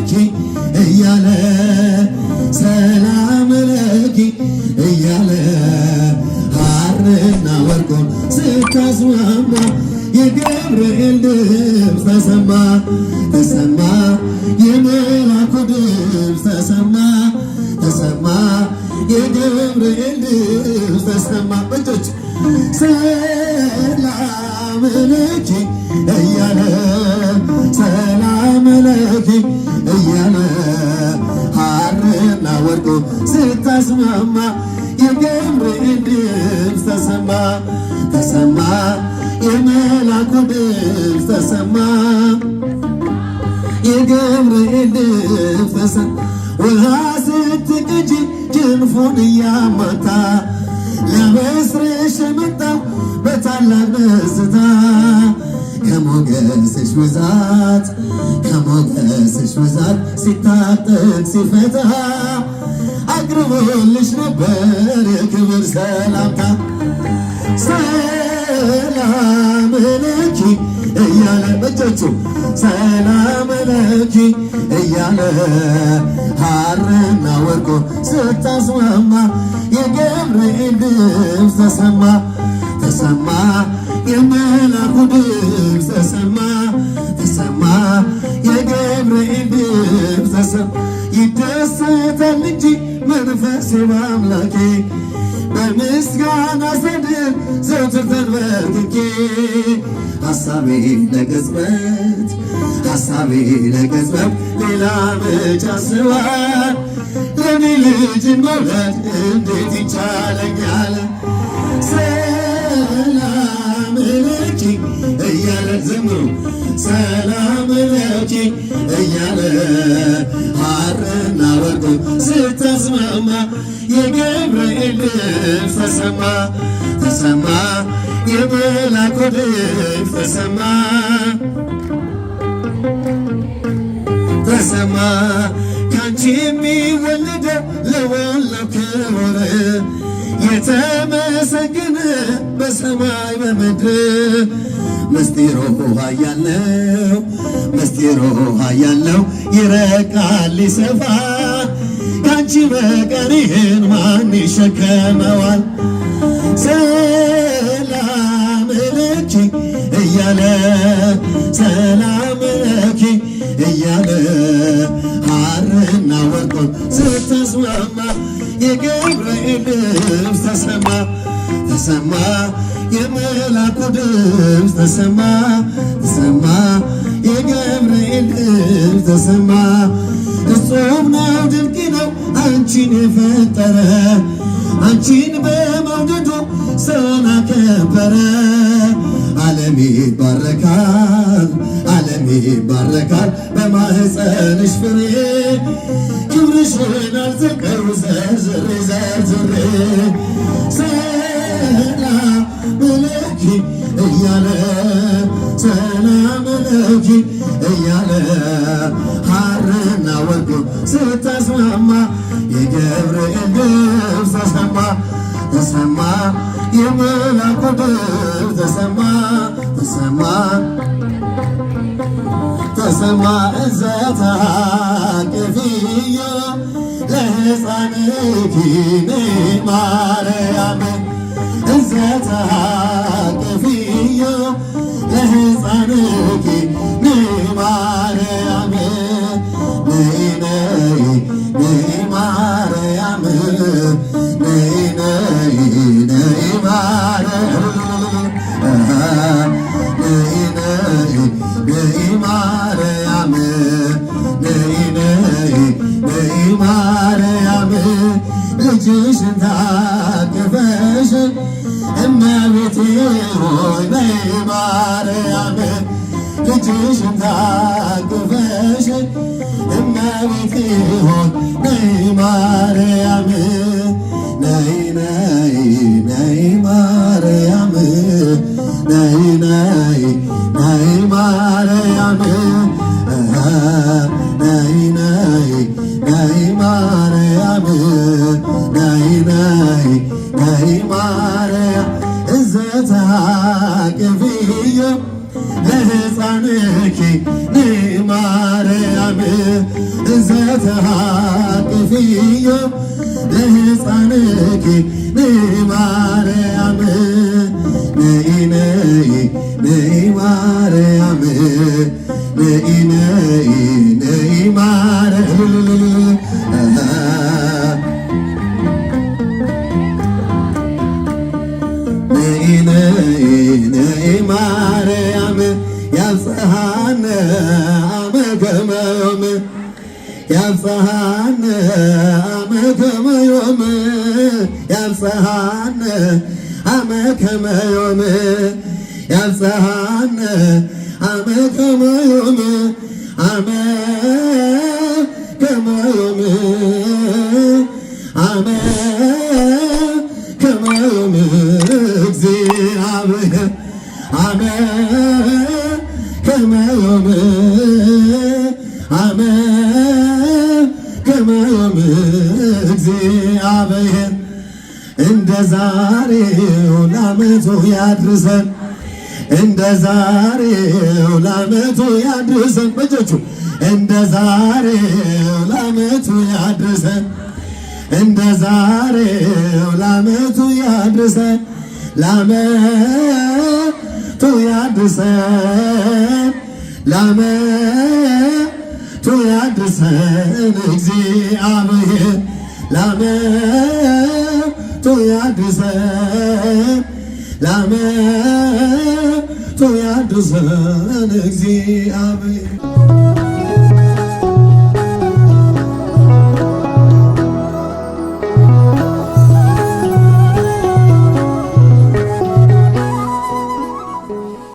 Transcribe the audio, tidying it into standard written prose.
ለኪ እያለ ሰላም ለኪ እያለ ሐርና ወርቁን ስታስማማ የገብርኤል ድምፅ ተሰማ ተሰማ የመላኩ ድምፅ ተሰማ ተሰማ የገብርኤል ድምፅ ተሰማ እጆች ሰላም ለኪ እያለ ሰላም ለኪ እያለ ሐርና ወርቁ ስታስማማ የገብርኤል ድምፅ ተሰማ ተሰማ የመላኩ ድምፅ ተሰማ የገብርኤል ድምፅ ተሰማ ውሃ ስትቀጂ ጅንፉን እያማታ ለመስረሽ መጣው በታላቅ ደስታ ከሞገስሽ ብዛት ከሞገስሽ ብዛት ሲታጠቅ ሲፈታ አቅርቦልሽ ነበር የክብር ሰላምታ ሰላም ለኪ እያለ እጆቹ ሰላም ለኪ እያለ ሐርና ወርቁ ስታስማማ የገብርኤል ድምፅ ተሰማ ተሰማ የመላኩ ድምፅ ተሰማ ተሰማ የገብርኤል ድምፅ ተሰማ ይደሰታል እንጂ መንፈሴ በአምላኬ በምስጋና ሰድር ዘወትር ተንበርክኬ ሐሳቤ ለቅጽበት ሐሳቤ ለቅጽበት ሌላ መች አስባል ለኔ ልጅን መውለድ እንዴት ይቻለኛል ሰላም ለኪ እያለ ዘምሩ ሰላም ለኪ እያለ ሐርና ወርቁ ስታስማማ የገብርኤል ድምፅ ተሰማ ተሰማ የመላኩ ድምፅ ተሰማ ተሰማ ካንቺ የሚወለደው ለወላው ክቡር የተመሰገነ በሰማይ በምድር ምስጢሩ ኃያል ነው ምስጢሩ ኃያል ነው ይረቃል ሊሰፋ ካንቺ በቀር ይህን ማን ይሸከመዋል ሰላም ለኪ እያለ ሰላም ለኪ እያለ ሐርና ወርቁን ስታስማማ የገብርኤል ድምፅ ተሰማ ተሰማ የመላኩ ድምፅ ተሰማ ተሰማ የገብርኤል ድምፅ ተሰማ እጹብ ነው ድንቅ ነው አንቺን የፈጠረ አንቺን በመውደዱ ሰውን አከበረ ዓለም ይባረካል ዓለም ይባረካል በማህፀንሽ ፍሬ ክብርሽን አልዘቀው ዘርዝሬ ዘርዝሬ ሰላም ለኪ እያለ ሰላም ለኪ እያለ ሐርና ወርቁ ስታስማማ የገብርኤል ድምፅ ተሰማ ተሰማ የመላኩ ድምፅ ተሰማ ተሰማ ተሰማ እዘታቅፍዮ ለሕፃንኪ ማርያም እዘታቅፍዮ ለሕፃንኪ ማርያም ነይ ነይ ነይ ማርያም ነይ ነይ ነይ ማርያም ነይ ነይ ነይ ማርያም ነይ ነይ ነይ ማርያም ልጅሽን ታቅፈሽ እመቤቴ ሆይ ነይ ማርያም ልጅሽን ታቅፈሽ እመቤቴ ሆይ ነይ ማርያም ነይ ነይ ነይ ማርያም ነይ ነይ ነይ ማርያም ነይ ነይ ነይ ማርያም ነይ ነይ ነይ ማርያም እዘታቅፍዮ ለሕፃንኪ ማርያም ወተሃቅፍዮ ለሕፃንኪ ማርያም ነይ ነይ ነይ ማርያም ነይ ነይ ነይ ማርያም ነይ ነይ ነይ ማርያም ያብጽሐነ አመ ከመ ዮም ያብጽሐነ አመ ከመ ዮም ያብጽሐነ አመ ከመ ዮም ያብጽሐነ አመ ከመ ዮም አመ ከመ ዮም አመ ከመ ዮም እግዚአብሔር አመ ከመ ዮም አመ ከመ ዮም እግዚአብሔር እንደ ዛሬው ለዓመቱ ያድርሰን እንደ ዛሬው ለዓመቱ ያድርሰን በእጆቹ እንደ ዛሬው ለዓመቱ ያድርሰን እንደ ዛሬው ለዓመቱ ያድርሰን ለዓመቱ ያድርሰን ለዓመቱ ያድርሰን እግዚአብሔር ለዓመቱ ያድርሰን ለዓመቱ ያድርሰን እግዚአብሔር